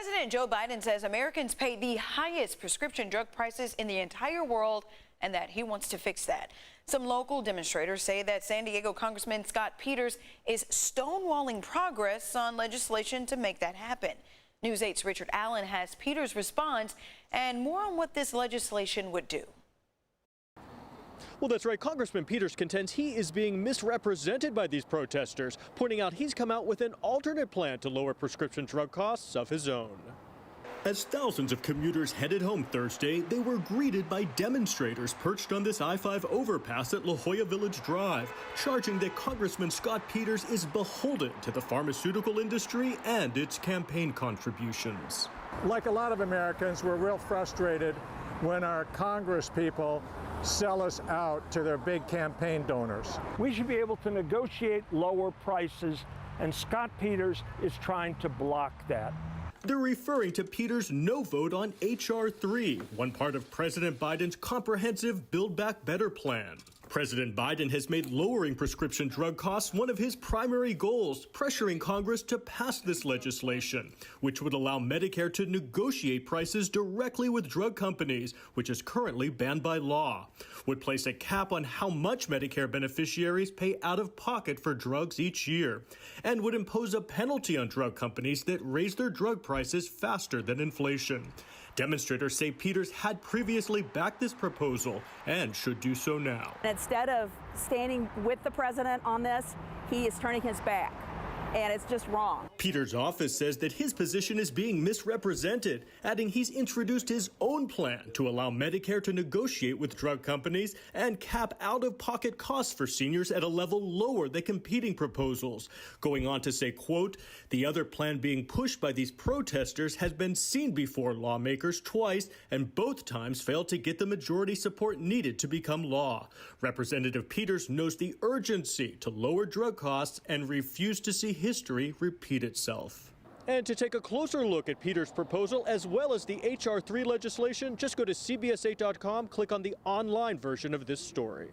President Joe Biden says Americans pay the highest prescription drug prices in the entire world and that he wants to fix that. Some local demonstrators say that San Diego Congressman Scott Peters is stonewalling progress on legislation to make that happen. News 8's Richard Allen has Peters' response and more on what this legislation would do. Well, that's right. Congressman Peters contends he is being misrepresented by these protesters, pointing out he's come out with an alternate plan to lower prescription drug costs of his own. As thousands of commuters headed home Thursday, they were greeted by demonstrators perched on this I-5 overpass at La Jolla Village Drive, charging that Congressman Scott Peters is beholden to the pharmaceutical industry and its campaign contributions. Like a lot of Americans, we're real frustrated when our Congress people sell us out to their big campaign donors. We should be able to negotiate lower prices, and Scott Peters is trying to block that. They're referring to Peters' no vote on H.R. 3, one part of President Biden's comprehensive Build Back Better plan. President Biden has made lowering prescription drug costs one of his primary goals, pressuring Congress to pass this legislation, which would allow Medicare to negotiate prices directly with drug companies, which is currently banned by law, would place a cap on how much Medicare beneficiaries pay out of pocket for drugs each year, and would impose a penalty on drug companies that raise their drug prices faster than inflation. Demonstrators say Peters had previously backed this proposal and should do so now. Instead of standing with the president on this, he is turning his back, and it's just wrong. Peters' office says that his position is being misrepresented, adding he's introduced his own plan to allow Medicare to negotiate with drug companies and cap out-of-pocket costs for seniors at a level lower than competing proposals. Going on to say, quote, the other plan being pushed by these protesters has been seen before lawmakers twice, and both times failed to get the majority support needed to become law. Representative Peters knows the urgency to lower drug costs and refused to see history repeat itself. And to take a closer look at Peters' proposal as well as the H.R. 3 legislation, just go to CBS8.com, click on the online version of this story.